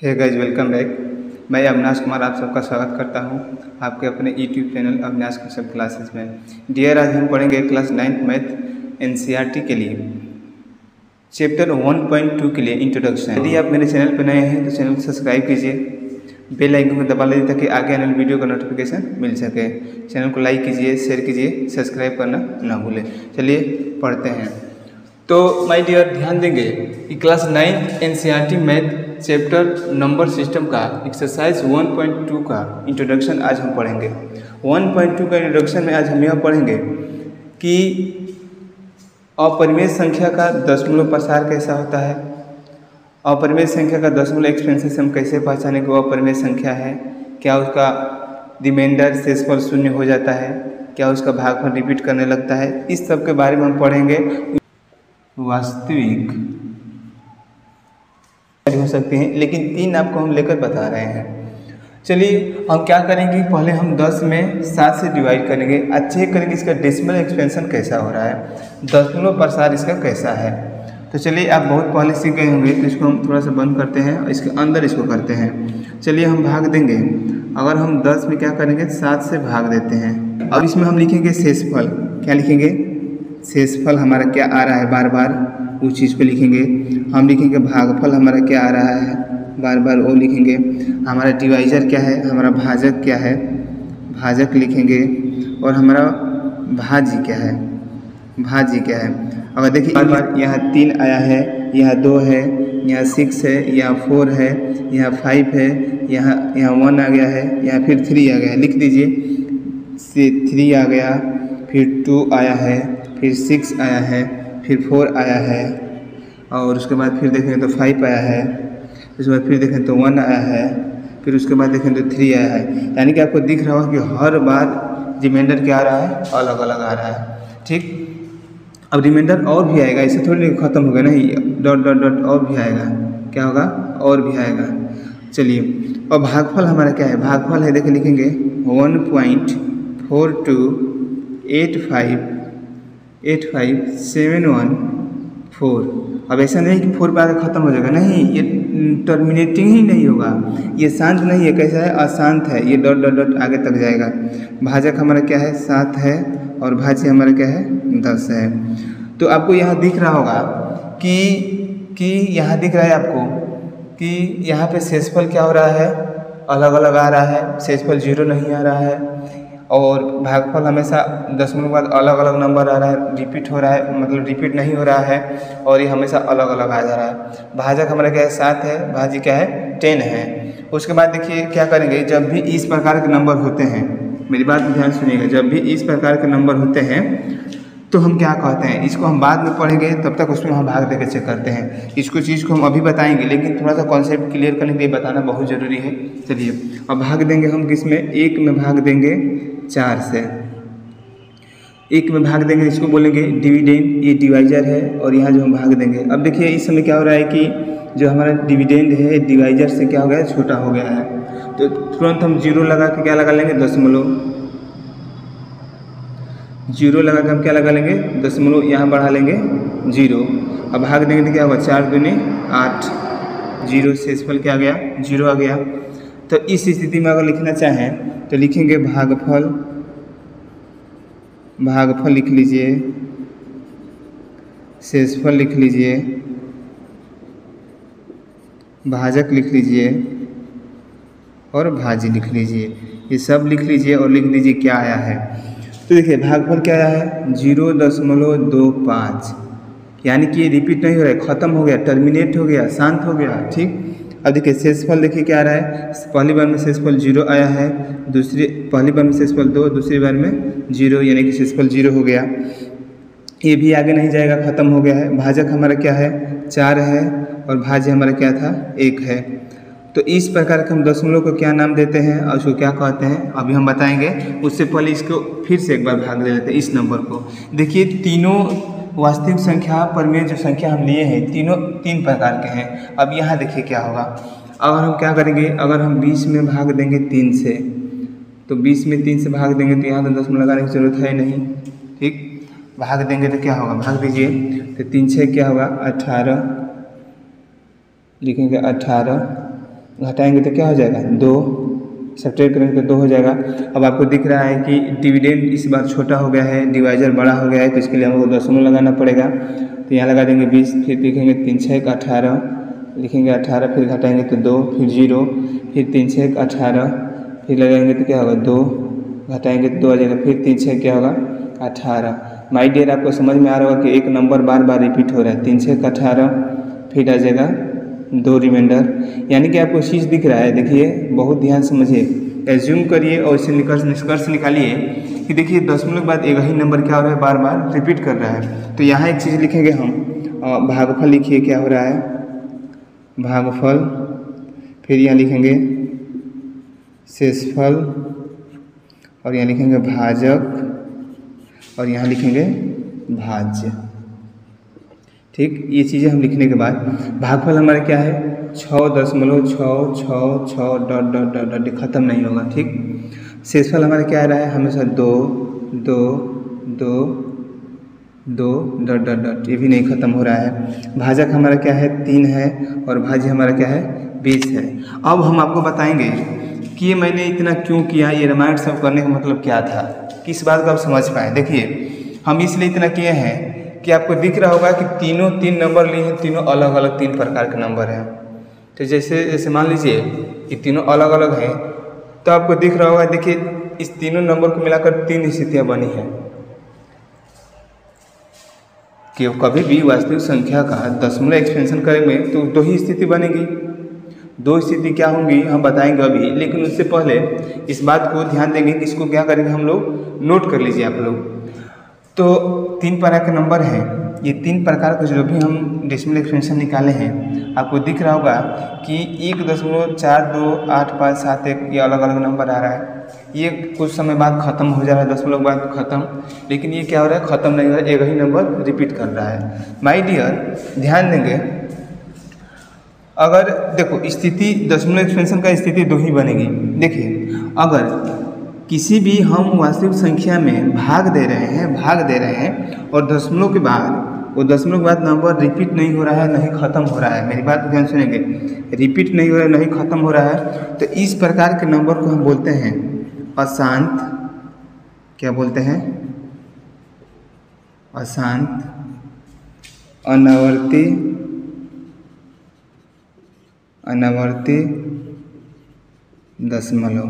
Hey guys, welcome back. मैं अविनाश कुमार आप सबका स्वागत करता हूं आपके अपने YouTube channel Avinash Kashyap classes में। डियर, आज हम पढ़ेंगे क्लास 9th मैथ एनसीईआरटी के लिए चैप्टर 1.2 के लिए इंट्रोडक्शन। यदि आप मेरे चैनल पर नए हैं तो चैनल को सब्सक्राइब कीजिए, बेल आइकन को दबा लीजिए ताकि आगे आने वाले वीडियो का नोटिफिकेशन मिल सके। चैनल को लाइक कीजिए, शेयर कीजिए, सब्सक्राइब करना ना भूलें। चलिए पढ़ते हैं। तो माय डियर, ध्यान देंगे कि class 9th NCERT math chapter number system का एक्सरसाइज 1.2 का इंट्रोडक्शन आज हम पढ़ेंगे। 1.2 का इंट्रोडक्शन में आज हम यह पढ़ेंगे कि अपरिमेय संख्या का दशमलव प्रसार कैसा होता है, अपरिमेय संख्या का दशमलव एक्सपेंशन से हम कैसे पहचानें कि वो अपरिमेय संख्या है, क्या उसका रिमाइंडर शेषफल शून्य हो जाता है, क्या उसका भागफल रिपीट करने लगता है, इस सब के बारे में हम पढ़ेंगे। वास्तविक हो सकते हैं लेकिन 3 आपको हम लेकर बता रहे हैं। चलिए हम क्या करेंगे, पहले हम 10 में 7 से डिवाइड करेंगे, चेक करेंगे इसका डेसिमल एक्सपेंशन कैसा हो रहा है, दशमलव प्रसार इसका कैसा है। तो चलिए आप बहुत पहले सीख गए होंगे, तो इसको हम थोड़ा सा बंद करते हैं और इसके अंदर इसको करते हैं। चलिए हम भाग देंगे। अगर हम 10 में क्या करेंगे, 7 से भाग देते हैं। अब इसमें हम लिखेंगे शेषफल। क्या लिखेंगे? शेषफल हमारा क्या आ रहा है, बार बार उस चीज़ को लिखेंगे। हम लिखेंगे भागफल हमारा क्या आ रहा है, बार बार वो लिखेंगे। हमारा डिवाइजर क्या है, हमारा भाजक क्या है, भाजक लिखेंगे। और हमारा भाज्य क्या है, भाज्य क्या है। अगर देखिए बार बार यहाँ 3 आया है, यहाँ 2 है, यहाँ 6 है, यहाँ 4 है, यहाँ 5 है, यहाँ 1 आ गया है, यहाँ फिर 3 आ गया है। लिख दीजिए, 3 आ गया, फिर 2 आया है, फिर 6 आया है, फिर 4 आया है, और उसके बाद फिर देखेंगे तो 5 आया है, उसके बाद फिर देखें तो 1 आया है, फिर उसके बाद देखें तो 3 आया है। यानी कि आपको दिख रहा होगा कि हर बार रिमाइंडर क्या आ रहा है, अलग अलग आ रहा है। ठीक, अब रिमाइंडर और भी आएगा, इसे थोड़ी नहीं खत्म होगा, नहीं, डॉट डॉट डॉट और भी आएगा। क्या होगा? और भी आएगा। चलिए, और भागफल हमारा क्या है, भागफल है, देखिए लिखेंगे 1.428571 अब ऐसा नहीं कि 4 पे आकर खत्म हो जाएगा, नहीं, ये टर्मिनेटिंग ही नहीं होगा, ये शांत नहीं है, कैसा है, अशांत है, ये डॉट डॉट डॉट आगे तक जाएगा। भाजक हमारा क्या है, 7 है, और भाज्य हमारा क्या है, 10 है। तो आपको यहाँ दिख रहा होगा कि यहाँ दिख रहा है आपको कि यहाँ पे शेषफल क्या हो रहा है, अलग अलग आ रहा है, शेषफल 0 नहीं आ रहा है, और भागफल हमेशा दशमलव के बाद अलग अलग नंबर आ रहा है, रिपीट हो रहा है, मतलब रिपीट नहीं हो रहा है, और ये हमेशा अलग अलग आ जा रहा है। भाजक हमारा क्या है, 7 है, भाज्य क्या है, 10 है। उसके बाद देखिए क्या करेंगे, जब भी इस प्रकार के नंबर होते हैं, मेरी बात ध्यान सुनिएगा, जब भी इस प्रकार के नंबर होते हैं तो हम क्या कहते हैं, इसको हम बाद में पढ़ेंगे, तब तक उसमें हम भाग देकर चेक करते हैं। इसको चीज़ को हम अभी बताएंगे, लेकिन थोड़ा सा कॉन्सेप्ट क्लियर करने के लिए बताना बहुत ज़रूरी है। चलिए अब भाग देंगे हम किसमें, 1 में भाग देंगे 4 से। 1 में भाग देंगे, इसको बोलेंगे डिविडेंड, ये डिवाइजर है, और यहाँ जो हम भाग देंगे। अब देखिए इस समय क्या हो रहा है कि जो हमारा डिविडेंड है डिवाइजर से क्या हो गया है, छोटा हो गया है। तो तुरंत हम 0 लगा के क्या लगा लेंगे, दशमलव। 0 लगा के हम क्या लगा लेंगे, दशमलव, यहाँ बढ़ा लेंगे 0। अब भाग देंगे तो क्या होगा, 4 दूनी 8, 0 शेषफल क्या आ गया, 0 आ गया। तो इस स्थिति में अगर लिखना चाहें तो लिखेंगे भागफल, भागफल लिख लीजिए, शेषफल लिख लीजिए, भाजक लिख लीजिए, और भाज्य लिख लीजिए। ये सब लिख लीजिए और लिख दीजिए क्या आया है। तो देखिए भागफल क्या आया है, 0.25, यानी कि ये रिपीट नहीं हो रहा है, ख़त्म हो गया, टर्मिनेट हो गया, शांत हो गया। ठीक, अब देखिए शेषफल देखिए क्या आ रहा है, पहली बार में शेषफल 0 आया है, पहली बार में शेषफल 2, दूसरी बार में 0, यानी कि शेषफल 0 हो गया। ये भी आगे नहीं जाएगा, ख़त्म हो गया है। भाजक हमारा क्या है, 4 है, और भाज्य हमारा क्या था, 1 है। तो इस प्रकार के हम दशमलव को क्या नाम देते हैं और उसको क्या कहते हैं अभी हम बताएंगे। उससे पहले इसको फिर से एक बार भाग ले लेते हैं इस नंबर को। देखिए तीनों वास्तविक संख्या परिमेय जो संख्या हम लिए हैं, तीनों 3 प्रकार के हैं। अब यहाँ देखिए क्या होगा, अगर हम क्या करेंगे, अगर हम 20 में भाग देंगे 3 से, तो 20 में 3 से भाग देंगे तो यहाँ तो दशमलव लगाने की जरूरत है नहीं। ठीक, भाग देंगे तो क्या होगा, भाग दीजिए, तो 3 6 क्या होगा, 18, लिखेंगे 18, घटाएंगे तो क्या हो जाएगा 2, सब्ट्रैक्ट करेंगे तो 2 हो जाएगा। अब आपको दिख रहा है कि डिविडेंड इस बार छोटा हो गया है, डिवाइजर बड़ा हो गया है, तो इसके लिए हमको दशमलव लगाना पड़ेगा। तो यहाँ लगा देंगे 20, फिर लिखेंगे 3 6 18, लिखेंगे 18, फिर घटाएंगे तो 2, फिर 0, फिर 3 6 18, फिर लगाएंगे तो क्या होगा 2, घटाएंगे तो 2 आ जाएगा, फिर 3 6 क्या होगा 18। माय डियर आपको समझ में आ रहा होगा कि एक नंबर बार बार रिपीट हो रहा है। 3 6 18, फिर आ जाएगा 2 रिमाइंडर, यानी कि आपको चीज़ दिख रहा है। देखिए बहुत ध्यान समझिए, एज्यूम करिए और इसे निष्कर्ष निकालिए कि देखिए दशमलव के बाद एक ही नंबर क्या हो रहा है, बार बार रिपीट कर रहा है। तो यहाँ एक चीज़ लिखेंगे हम, भागफल लिखिए क्या हो रहा है, भागफल, फिर यहाँ लिखेंगे शेषफल, और यहाँ लिखेंगे भाजक, और यहाँ लिखेंगे भाज्य। ठीक, ये चीज़ें हम लिखने के बाद भागफल हमारा क्या है 6.666 खत्म नहीं होगा। ठीक, शेषफल हमारा क्या आ रहा है हमेशा 2 2 2 2 ये भी नहीं खत्म हो रहा है। भाजक हमारा क्या है 3 है, और भाज्य हमारा क्या है 20 है। अब हम आपको बताएंगे कि ये मैंने इतना क्यों किया, ये रामायण सब करने का मतलब क्या था, किस बात को आप समझ पाए। देखिए हम इसलिए इतना किए हैं कि आपको दिख रहा होगा कि तीनों 3 नंबर लिए हैं, तीनों अलग अलग 3 प्रकार के नंबर हैं। तो जैसे मान लीजिए कि तीनों अलग अलग हैं, तो आपको दिख रहा होगा, देखिए इस तीनों नंबर को मिलाकर 3 स्थितियाँ बनी हैं कि कभी भी वास्तविक संख्या का दशमलव एक्सपेंशन करेंगे तो 2 ही स्थिति बनेगी। 2 स्थिति क्या होंगी हम बताएंगे अभी, लेकिन उससे पहले इस बात को ध्यान देंगे कि इसको क्या करेंगे हम लोग, नोट कर लीजिए आप लोग। तो 3 प्रकार के नंबर हैं, ये 3 प्रकार के जो भी हम डेसिमल एक्सपेंशन निकाले हैं, आपको दिख रहा होगा कि 1.428571 ये अलग अलग नंबर आ रहा है। ये कुछ समय बाद ख़त्म हो जा रहा है, दशमलव बाद ख़त्म, लेकिन ये क्या हो रहा है, ख़त्म नहीं हो रहा है, एक ही नंबर रिपीट कर रहा है। माय डियर ध्यान देंगे, अगर देखो स्थिति दशमलव एक्सपेंशन का स्थिति 2 ही बनेगी। देखिए अगर किसी भी हम वास्तविक संख्या में भाग दे रहे हैं और दशमलव के बाद वो दशमलव के बाद नंबर रिपीट नहीं हो रहा है, नहीं ख़त्म हो रहा है, मेरी बात ध्यान सुनेंगे, रिपीट नहीं हो रहा है, नहीं ख़त्म हो रहा है, तो इस प्रकार के नंबर को हम बोलते हैं अशांत। क्या बोलते हैं, अशांत, अनावर्ती, दशमलव।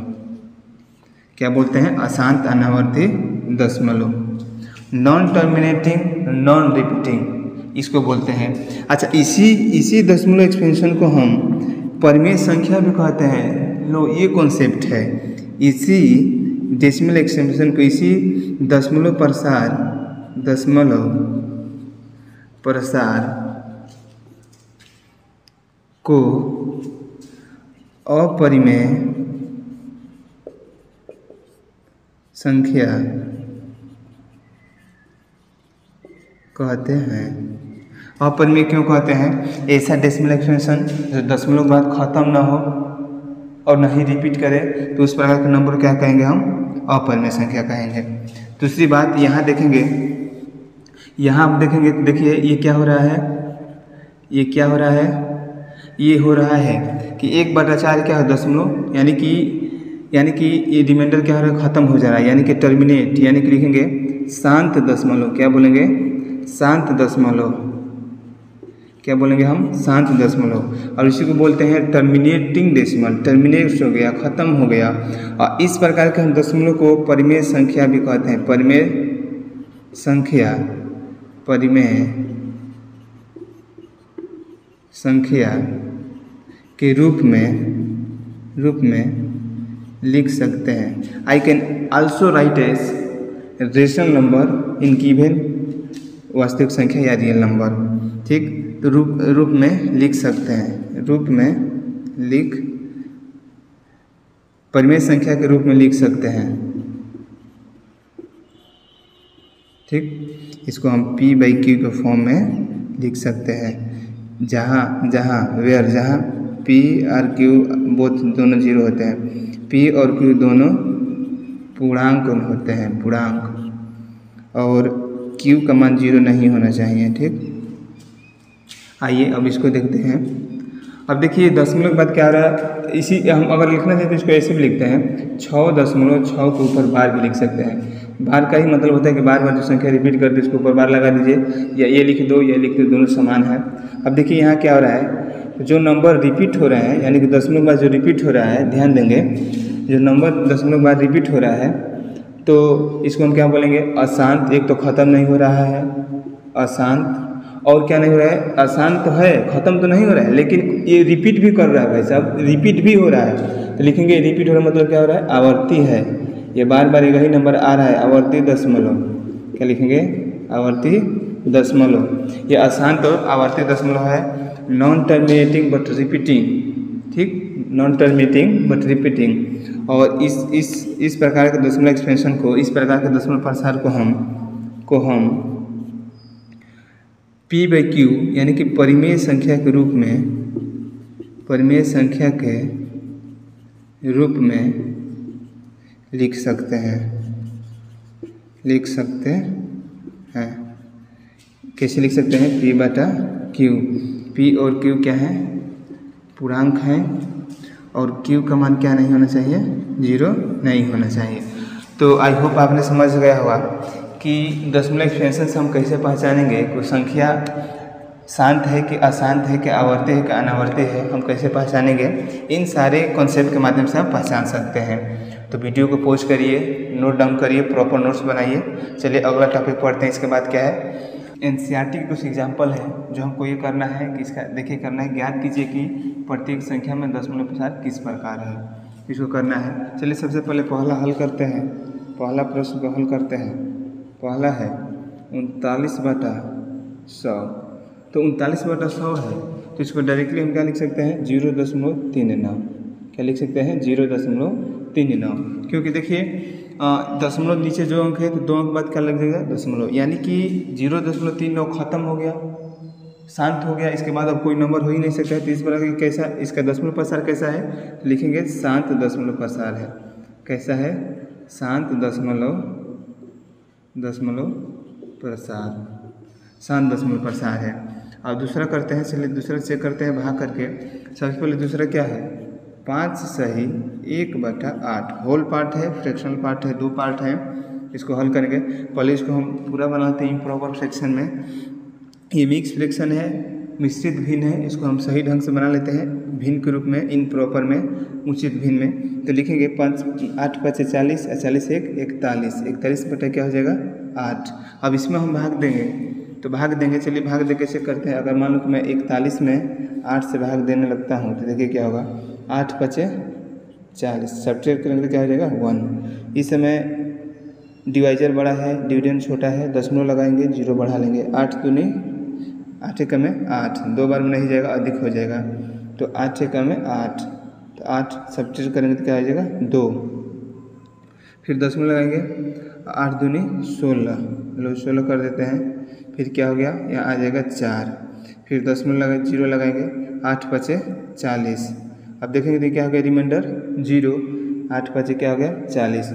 क्या बोलते हैं, अशांत अनावर्ती दशमलव। नॉन टर्मिनेटिंग, नॉन रिपीटिंग इसको बोलते हैं। अच्छा, इसी दशमलव एक्सपेंशन को हम परिमेय संख्या भी कहते हैं। लो ये कॉन्सेप्ट है, इसी डेसिमल एक्सपेंशन को, इसी दशमलव प्रसार को अपरिमेय संख्या कहते हैं। अपरिमेय क्यों कहते हैं, ऐसा डेसिमल एक्सपेंशन जो दशमलव के बाद ख़त्म ना हो और न ही रिपीट करे, तो उस प्रकार के नंबर क्या कहेंगे हम, अपरिमेय संख्या कहेंगे। दूसरी बात यहाँ देखेंगे, यहाँ आप देखेंगे, देखिए ये क्या हो रहा है, ये क्या हो रहा है, ये हो रहा है कि 1/4 क्या है दशमलव, यानी कि ये रिमाइंडर क्या हो रहा है, ख़त्म हो जा रहा है, यानी कि टर्मिनेट, यानी कि लिखेंगे शांत दशमलव। क्या बोलेंगे, शांत दशमलव। क्या बोलेंगे हम, शांत दशमलव। और इसी को बोलते हैं टर्मिनेटिंग डेसिमल, टर्मिनेट हो गया, ख़त्म हो गया। और इस प्रकार के हम दशमलव को परिमेय संख्या भी कहते हैं, परिमेय संख्या के रूप में लिख सकते हैं। I can also write as rational number in given वास्तविक संख्या या रियल नंबर। ठीक, तो रूप में लिख सकते हैं, परिमेय संख्या के रूप में लिख सकते हैं। ठीक, इसको हम P/Q के फॉर्म में लिख सकते हैं, जहाँ P और Q दोनों 0 होते हैं, P और Q दोनों पूर्णांक होते हैं, और Q का मान 0 नहीं होना चाहिए। ठीक, आइए अब इसको देखते हैं। अब देखिए दशमलव के बाद क्या हो रहा है, इसी हम अगर लिखना चाहते हैं इसको ऐसे भी लिखते हैं 6.6 के ऊपर बार भी लिख सकते हैं। बार का ही मतलब होता है कि बार बार जो संख्या रिपीट करते इसके ऊपर बार लगा दीजिए, या ये लिख दो या लिख दो, दोनों समान है। अब देखिए यहाँ क्या हो रहा है, जो नंबर रिपीट हो रहे हैं यानी कि दशमलव के बाद जो रिपीट हो रहा है, ध्यान देंगे जो नंबर दशमलव के बाद रिपीट हो रहा है तो इसको हम क्या बोलेंगे, अशांत। एक तो ख़त्म नहीं हो रहा है अशांत, और क्या नहीं हो रहा है, अशांत तो है, ख़त्म तो नहीं हो रहा है, लेकिन ये रिपीट भी कर रहा है भाई साहब, रिपीट भी हो रहा है। तो लिखेंगे रिपीट हो रहा है मतलब क्या हो रहा है, आवर्ती है, ये बार बार एक ही नंबर आ रहा है, आवर्ती दशमलव। क्या लिखेंगे, आवर्ती दशमलव। ये अशांत और आवर्ती दशमलव है। नॉन टर्मिनेटिंग बट रिपीटिंग, ठीक, नॉन टर्मिनेटिंग बट रिपीटिंग। और इस प्रकार के दशमलव एक्सपेंशन को, इस प्रकार के दशमलव प्रसार को हम P/Q यानी कि परिमेय संख्या के रूप में, परिमेय संख्या के रूप में लिख सकते हैं, लिख सकते हैं। कैसे लिख सकते हैं, P/Q। P और Q क्या है, पूर्णांक हैं, और Q का मान क्या नहीं होना चाहिए, 0 नहीं होना चाहिए। तो आई होप आपने समझ गया होगा कि दशमलव एक्सपेंशन से हम कैसे पहचानेंगे कोई संख्या शांत है कि अशांत है कि आवर्ती है कि अनावर्ती है, हम कैसे पहचानेंगे। इन सारे कॉन्सेप्ट के माध्यम से हम पहचान सकते हैं। तो वीडियो को पॉज करिए, नोट डाउन करिए, प्रॉपर नोट्स बनाइए। चलिए अगला टॉपिक पढ़ते हैं। इसके बाद क्या है, एनसीईआरटी के कुछ एग्जाम्पल है जो हमको ये करना है कि इसका देखिए करना है, ज्ञात कीजिए कि प्रत्येक संख्या में दशमलव प्रसार किस प्रकार है, इसको करना है। चलिए सबसे पहले पहला हल करते हैं, पहला प्रश्न को हल करते हैं। पहला है 39/100। तो 39/100 है, तो इसको डायरेक्टली हम क्या लिख सकते हैं, 0.39। क्या लिख सकते हैं, 0.39। क्योंकि देखिए दशमलव नीचे जो अंक है तो 2 अंक बाद क्या लग जाएगा, दशमलव, यानी कि 0.39 ख़त्म हो गया, शांत हो गया। इसके बाद अब कोई नंबर हो ही नहीं सकता है। तो इस प्रकार कैसा इसका दशमलव प्रसार कैसा है, तो लिखेंगे शांत दशमलव प्रसार है। कैसा है, शांत दशमलव प्रसार, शांत दशमलव प्रसार है। अब दूसरा करते हैं, चलिए दूसरा चेक करते हैं भाग करके। सबसे पहले दूसरा क्या है, 5 सही 1/8, होल पार्ट है, फ्रैक्शनल पार्ट है, 2 पार्ट है। इसको हल करेंगे। पहले इसको हम पूरा बनाते हैं इम्प्रॉपर फ्रैक्शन में। ये मिक्स फ्रैक्शन है, मिश्रित भिन्न है, इसको हम सही ढंग से बना लेते हैं भिन्न के रूप में, इम्प्रॉपर में, उचित भिन्न में। तो लिखेंगे 8 × 5 = 40, 40 × 1 = 41, 41 बटा क्या हो जाएगा, 8। अब इसमें हम भाग देंगे, तो भाग देंगे। चलिए भाग दे कैसे करते हैं। अगर मान लो कि मैं 41 में 8 से भाग देने लगता हूँ तो देखिए क्या होगा, 8 × 5 = 40, सब्ट्रैक्ट करेंगे तो क्या हो जाएगा, 1। इस समय डिवाइजर बड़ा है, डिविडेंड छोटा है, दशमलव लगाएंगे, 0 बढ़ा लेंगे। 8 दूनी 8 × 8, 2 बार में नहीं जाएगा, अधिक हो जाएगा। तो 8 × 8, तो 8 सब्ट्रैक्ट करेंगे तो क्या आ जाएगा, 2। फिर दशमलव लगाएंगे, 8 दूनी 16, लो 16 कर देते हैं। फिर क्या हो गया, यहाँ आ जाएगा 4। फिर दशमलव 0 लगाएंगे, 8 × 5 = 40। अब देखेंगे तो क्या हो गया, रिमाइंडर 0, 8 × 5 क्या हो गया, 40।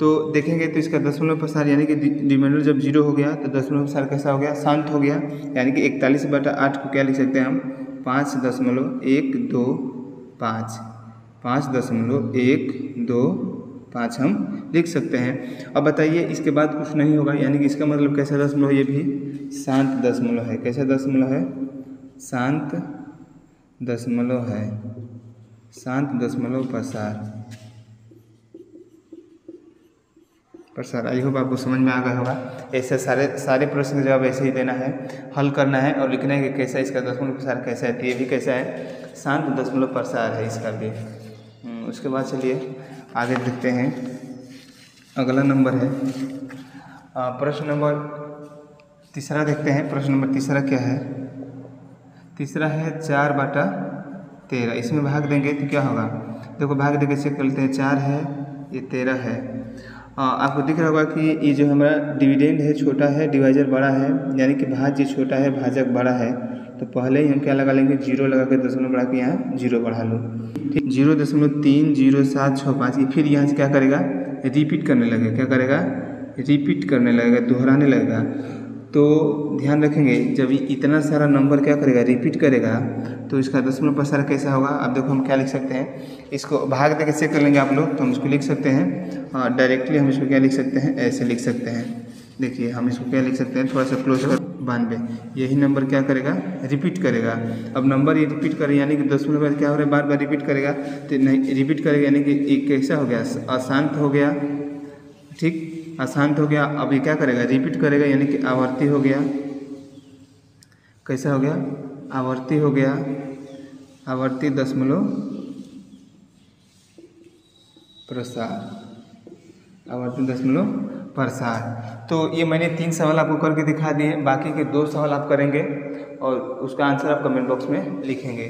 तो देखेंगे तो इसका दशमलव प्रसार यानी कि रिमाइंडर जब 0 हो गया तो दशमलव प्रसार कैसा हो गया, शांत हो गया। यानी कि 41/8 को क्या लिख सकते हैं हम, 5.125, 5.125 हम लिख सकते हैं। अब बताइए इसके बाद कुछ नहीं होगा, यानी कि इसका मतलब कैसा दशमलव, ये भी शांत दशमलव है। कैसा दशमलव है, शांत दशमलव है, शांत दशमलव प्रसार। आई होप आपको समझ में आ गया होगा। ऐसे सारे प्रश्न का जवाब ऐसे ही देना है, हल करना है और लिखना है कि कैसा इसका दशमलव प्रसार कैसा है। तो ये भी कैसा है, शांत दशमलव प्रसार है इसका भी। उसके बाद चलिए आगे देखते हैं। अगला नंबर है प्रश्न नंबर तीसरा देखते हैं। प्रश्न नंबर तीसरा क्या है, तीसरा है 4/13। इसमें भाग देंगे तो क्या होगा, देखो भाग देंगे चेक करते हैं। 4 है, ये 13 है। आपको दिख रहा होगा कि ये जो हमारा डिविडेंड है छोटा है, डिवाइजर बड़ा है, यानी कि भाज्य छोटा है, भाजक बड़ा है। तो पहले ही हम क्या लगा लेंगे, 0 लगा के दशमलव बढ़ा के यहाँ 0 बढ़ा लो, ठीक। 0.30765। फिर यहाँ से क्या करेगा, रिपीट करने लगेगा। क्या करेगा, रिपीट करने लगेगा, दोहराने लगेगा। तो ध्यान रखेंगे जब इतना सारा नंबर क्या करेगा रिपीट करेगा तो इसका दशमलव प्रसार कैसा होगा। अब देखो हम क्या लिख सकते हैं, इसको भाग दे कैसे कर लेंगे आप लोग, तो हम इसको लिख सकते हैं डायरेक्टली हम इसको क्या लिख सकते हैं, ऐसे लिख सकते हैं। देखिए हम इसको क्या लिख सकते हैं, थोड़ा सा क्लोज कर 92, यही नंबर क्या करेगा रिपीट करेगा। अब नंबर ये रिपीट करे यानी कि दशमलव क्या हो रहा है, बार बार रिपीट करेगा, तो नहीं रिपीट करेगा यानी कि एक कैसा हो गया, अशांत हो गया, ठीक अशांत हो गया। अब ये क्या करेगा रिपीट करेगा यानी कि आवर्ती हो गया, कैसा हो गया आवर्ती हो गया, आवर्ती दशमलव प्रसार, आवर्ती दशमलव प्रसार। तो ये मैंने 3 सवाल आपको करके दिखा दिए, बाकी के 2 सवाल आप करेंगे और उसका आंसर आप कमेंट बॉक्स में लिखेंगे।